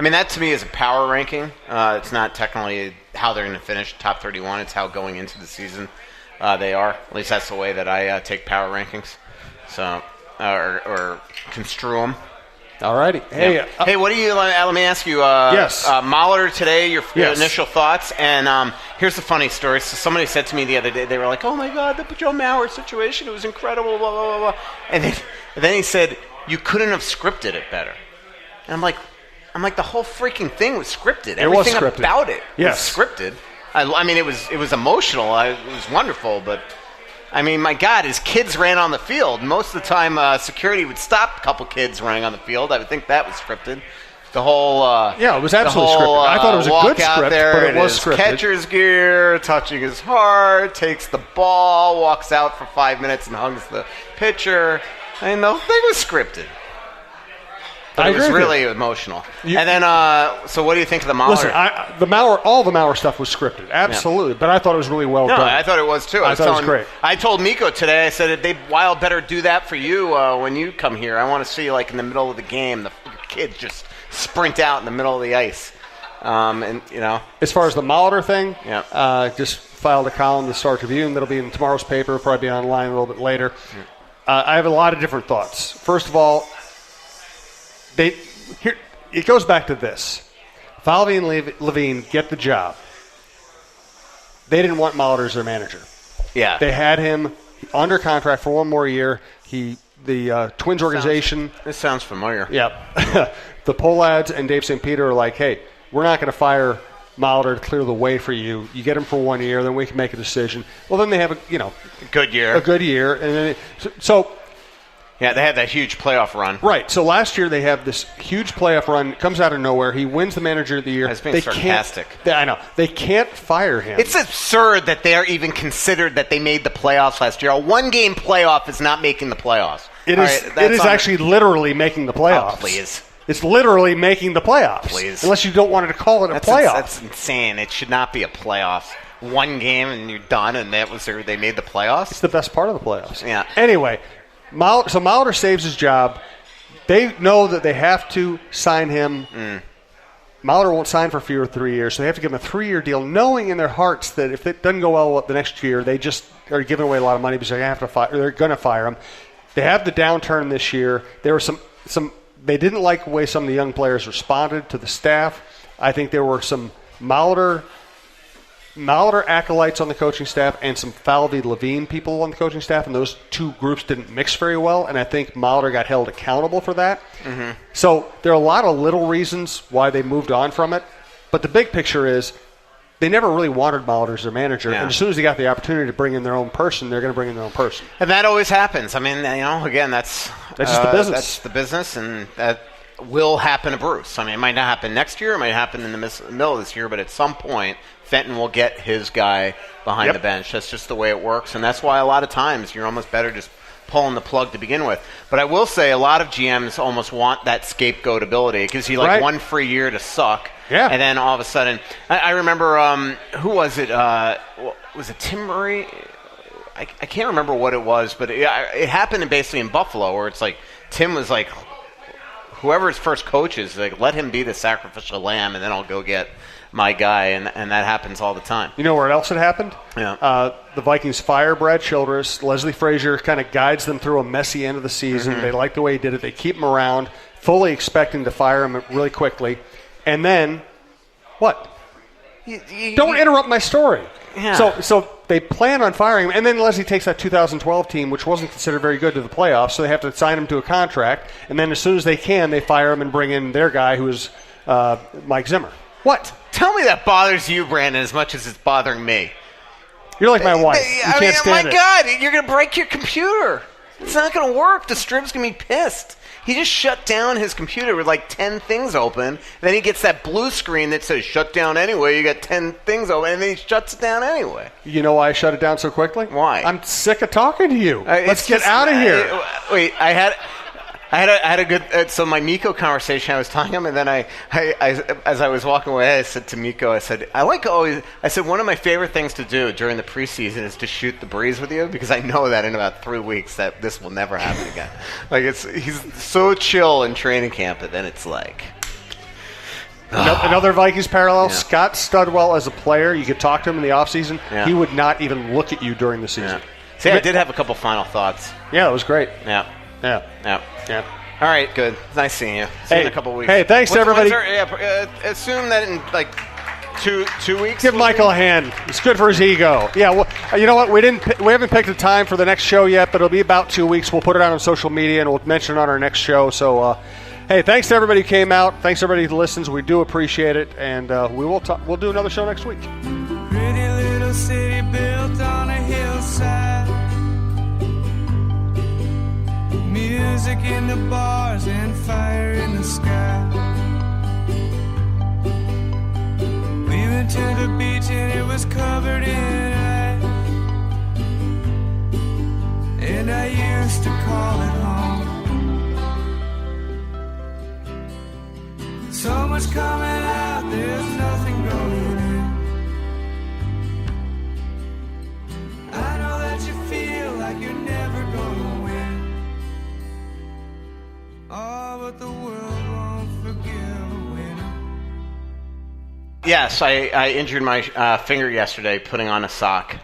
I mean, that to me is a power ranking. It's not technically how they're going to finish top 31. It's how going into the season they are. At least that's the way that I take power rankings. So, or construe them. All righty. Hey, hey, what do you? Let me ask you. Yes. Mahler today. Your Yes. initial thoughts. And here's the funny story. So somebody said to me the other day, they were like, "Oh my God, the Joe Mauer situation. It was incredible." Blah blah blah blah. And then he said, "You couldn't have scripted it better." And I'm like, the whole freaking thing was scripted. Everything scripted. about it Yes. was scripted. I mean, it was emotional. It was wonderful, but. I mean, my God, his kids ran on the field. Most of the time, security would stop a couple kids running on the field. I would think that was scripted. The whole it was absolutely scripted. I thought it was a good walk out script, there but it in was his scripted. Catcher's gear, touching his heart, takes the ball, walks out for 5 minutes and hugs the pitcher. I mean, the whole thing was scripted. But it was really emotional. And then, so what do you think of the Mahler? Listen, all the Mauer stuff was scripted, absolutely. Yeah. But I thought it was really well done. I thought it was too. I thought it was great. I told Miko today. I said they better do that for you when you come here. I want to see like in the middle of the game, the kids just sprint out in the middle of the ice. And as far as the Molitor thing, just filed a column in the Star Tribune that'll be in tomorrow's paper. It'll probably be online a little bit later. I have a lot of different thoughts. First of all. It goes back to this. Falvey and Levine get the job. They didn't want Molitor as their manager. Yeah. They had him under contract for one more year. The Twins organization. This sounds familiar. Yeah. The Pohlads and Dave St. Peter are like, hey, we're not going to fire Molitor to clear the way for you. You get him for 1 year, then we can make a decision. Well, then they have a good year. A good year. And then yeah, they had that huge playoff run. Right. So last year they have this huge playoff run. Comes out of nowhere. He wins the manager of the year. That's been sarcastic. I know. They can't fire him. It's absurd that they're even considered that they made the playoffs last year. A one-game playoff is not making the playoffs. It is actually literally making the playoffs. Oh, please. It's literally making the playoffs. Please. Unless you don't want to call it a playoff. That's insane. It should not be a playoff. One game and you're done, and they made the playoffs? It's the best part of the playoffs. Yeah. Anyway. So Molitor saves his job. They know that they have to sign him. Molitor won't sign for fewer 3 years, so they have to give him a 3-year deal, knowing in their hearts that if it doesn't go well the next year, they just are giving away a lot of money because they're going to fire him. They have the downturn this year. There were some they didn't like the way some of the young players responded to the staff. I think there were some Molitor acolytes on the coaching staff and some Falvey Levine people on the coaching staff, and those two groups didn't mix very well, and I think Molitor got held accountable for that. Mm-hmm. So there are a lot of little reasons why they moved on from it, but the big picture is they never really wanted Molitor as their manager, and as soon as they got the opportunity to bring in their own person, they're going to bring in their own person. And that always happens. I mean, again, that's just the business. That's the business, and that will happen to Bruce. I mean, it might not happen next year, it might happen in the middle of this year, but at some point, Fenton will get his guy behind the bench. That's just the way it works, and that's why a lot of times you're almost better just pulling the plug to begin with. But I will say a lot of GMs almost want that scapegoat ability because he one free year to suck. Yeah. And then all of a sudden, I remember, who was it? Was it Tim Murray? I can't remember what it was, but it happened basically in Buffalo where it's like Tim was like, whoever his first coach is, like, let him be the sacrificial lamb, and then I'll go get my guy, and that happens all the time. You know where else it happened? Yeah. The Vikings fire Brad Childress. Leslie Frazier kind of guides them through a messy end of the season. Mm-hmm. They like the way he did it. They keep him around, fully expecting to fire him really quickly. And then, what? Don't interrupt my story. Yeah. So they plan on firing him, and then Leslie takes that 2012 team, which wasn't considered very good, to the playoffs, so they have to sign him to a contract. And then as soon as they can, they fire him and bring in their guy, who is Mike Zimmer. What? Tell me that bothers you, Brandon, as much as it's bothering me. You're like my wife. You can't stand it. My God, you're going to break your computer. It's not going to work. The Strib's going to be pissed. He just shut down his computer with like 10 things open. Then he gets that blue screen that says shut down anyway. You got 10 things open, and then he shuts it down anyway. You know why I shut it down so quickly? Why? I'm sick of talking to you. Let's get out of here. Wait, I had a good. So my Miko conversation, I was telling him, and then I as I was walking away, I said to Miko, I said one of my favorite things to do during the preseason is to shoot the breeze with you, because I know that in about 3 weeks that this will never happen again. Like he's so chill in training camp, and then it's like, Another Vikings parallel. Yeah. Scott Studwell as a player, you could talk to him in the offseason. Yeah. He would not even look at you during the season. Yeah. See, I did have a couple final thoughts. Yeah, it was great. Yeah. Yeah. Yeah. Yeah. All right, good. Nice seeing you. See you in a couple weeks. Hey, thanks to everybody. Assume that in like two weeks. Give Michael a hand. It's good for his ego. Yeah, well, you know what? We haven't picked a time for the next show yet, but it'll be about 2 weeks. We'll put it out on social media and we'll mention it on our next show. So, hey, thanks to everybody who came out. Thanks to everybody who listens. We do appreciate it, and we'll do another show next week. Pretty little city built on a hillside. Music in the bars and fire in the sky. We went to the beach and it was covered in ice. And I used to call it home. So much coming out, there's nothing going in. I know that you feel like you're never gonna win. Oh, but the world won't forgive a winner. Yes, I injured my finger yesterday putting on a sock.